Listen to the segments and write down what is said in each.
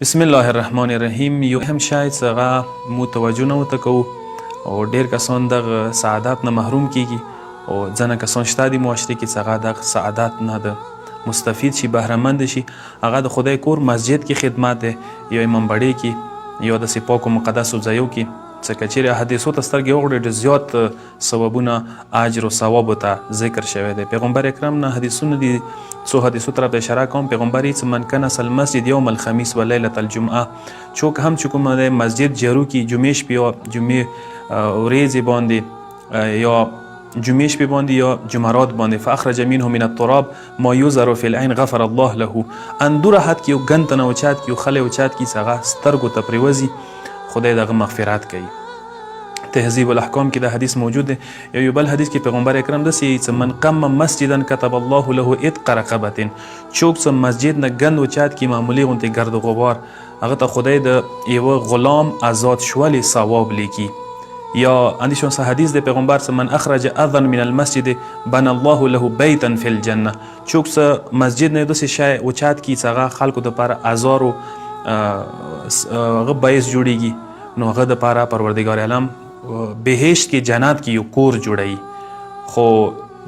بسم الله الرحمن الرحیم. یو هم شاید څنګه متوجه نه وته کوو او ډیر کسان دغه سعادت نه محروم کیږي او ځنه کسان شته دي معاشره کې څنګه دغه سعادت نه ده مستفید شي، بهرهمند شي. هغه د خدای کور مسجد کې خدمت دی، یو امام بړی کې، یو د پاک او مقدسو ځایو کې څکه چیرې حدیثو ته سترګې وغړې ډېر زیات ثوابونه اجر او ثواب ته ذکر شوی دی. پیغمبر اکرم نه حدیثونه دي، څو حدیثو طرف ته اشاره کوم. پیغمبر هیڅ من کنس المسجد یوم الخمیس و لیلة الجمعه، څوک هم چې کوم د مسجد جارو کې جمعې شپې او جمعې ورځې باندې یا جمعې شپې باندې یا جمعرات باندې فاخرج منه من التراب ما یوزر فی العین غفر الله له، اندوره حد کې یو ګن ته نه اوچات کې یو خلی اوچات کې څنګه سترګو ته پرېوځي، خدای دغه مغفرت کوي. تهذیب الاحکام کې دا حدیث موجود دی. یو بل حدیث کې پیغمبر اکرم داسې چې من قم مسجدا كتب الله له اتق رقبه، څوک چې مسجد نه ګند اوچات کې معمولی غونتې ګرد و غبار، هغه ته خدای د یو غلام آزاد شولی ثواب لیکي. یا اندیشون سه حدیث د پیغمبر سے من اخرج اذن من المسجد بنى الله له بیتا فی الجنه، څوک چې مسجد نه داسې شی اوچات کې څنګه خلکو د لپاره ازارو هغه باعث جوړیږي، نو هغه د لپاره پروردګار عالم بهشت کې جنات کې یو کور جوړوي. خو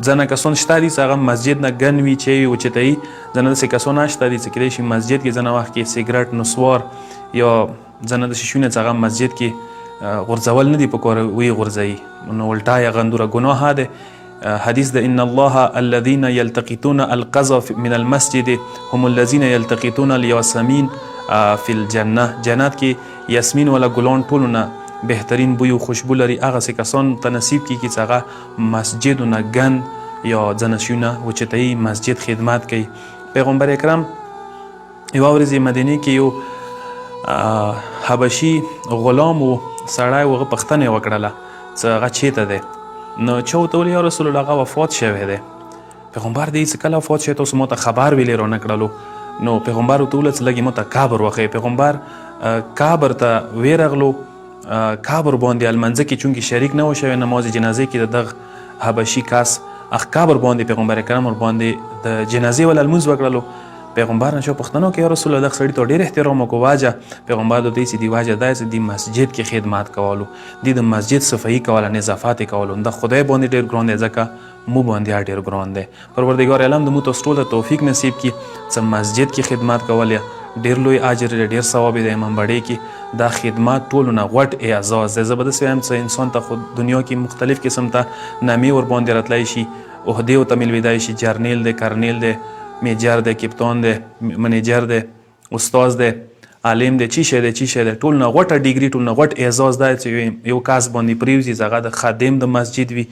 ځنه کسان شته دي چې هغه مسجد نه ګن وي چې اوچتوي، ځنه داسې کسان شته دي چې کیدای شي مسجد کې ځنه وخت کې سیګرټ نسوار یا ځنه داسې شیونه چې هغه مسجد کې غورځول نه دي پکار وی غورځوي، نو الټا یې هغه اندوره ګناه ده. حدیث ده ان الله الذين يلتقطون القذى من المسجد هم الذين يلتقطون الياسمين فی الجنه، جنت کې یاسمین ولا ګلان ټولونه بهترین بوی او خوشبو لري. هغه څه کسان ته نصیب کیږي چې هغه مسجدونه ګن یا ځنشونه وچتای مسجد خدمت کوي. پیغمبر اکرم یو ورځ مدینه کې یو حبشي غلام و سړی وغه پښتنه وکړله چې هغه چیرته دی، نو چا ورته وویل یا رسول الله هغه وفات شوی دی. پیغمبر دی چې کله وفات شوی تاسو ماته خبر ویلې رانه کړلو، نو پیغمبر ورته وویل چې لږ ماته قبر وښیه. پیغمبر قبر ته ویرغلو، قبر باندې المنځه کې چونکې شریک نه و شوی نماز جنازې کې د دغه حبشي کس اخ قبر باندې پیغمبر کرام ور باندې د جنازې ول المنځ وکړلو. پیغمبر نشو پښتنو کې یا رسول الله دغه سړي ته ډېر احترام وکړو. واجه پیغمبر د دې چې دی واجه دای چې د مسجد کې خدمت کولو، د مسجد صفایي کوله، نظافت کولو، د خدای باندې ډېر ګران دی، ځکه مو باندې ډېر ګران دی. پروردګار عالم د مو تاسو ټول توفیق نصیب کړي چې مسجد کې خدمت کول ډېر لوی اجر دی، ډېر ثواب دی. امام بړی کې دا خدمات ټولو نه غوټ اعزاز دی. زه به داسې وایم چې انسان ته خو دنیا کې مختلف قسم ته نامې ور باندې راتلی شي، عهدې ورته ملویدای شي، جرنیل دی، کرنیل دی، میجر دی، کپتان دی، منیجر دی، استاد دی، عالم دی، چی شی دی، چی شی دی، ټول نه غوټه ډیګري، ټول نه غوټ اعزاز دی چې یو کس باندې پریوزي هغه د خادم د مسجد وي،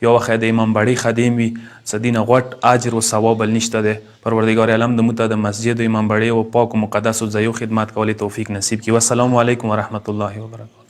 یو وخت د امام بړی خادم وي، څه دینه غوټ اجر او ثواب بل نشته دی. پروردګار عالم د موږ ته د مسجد او امام بړی او پاک او مقدسو ځایو خدمت کولو توفیق نصیب کړي. والسلام علیکم ورحمت الله وبرکاته.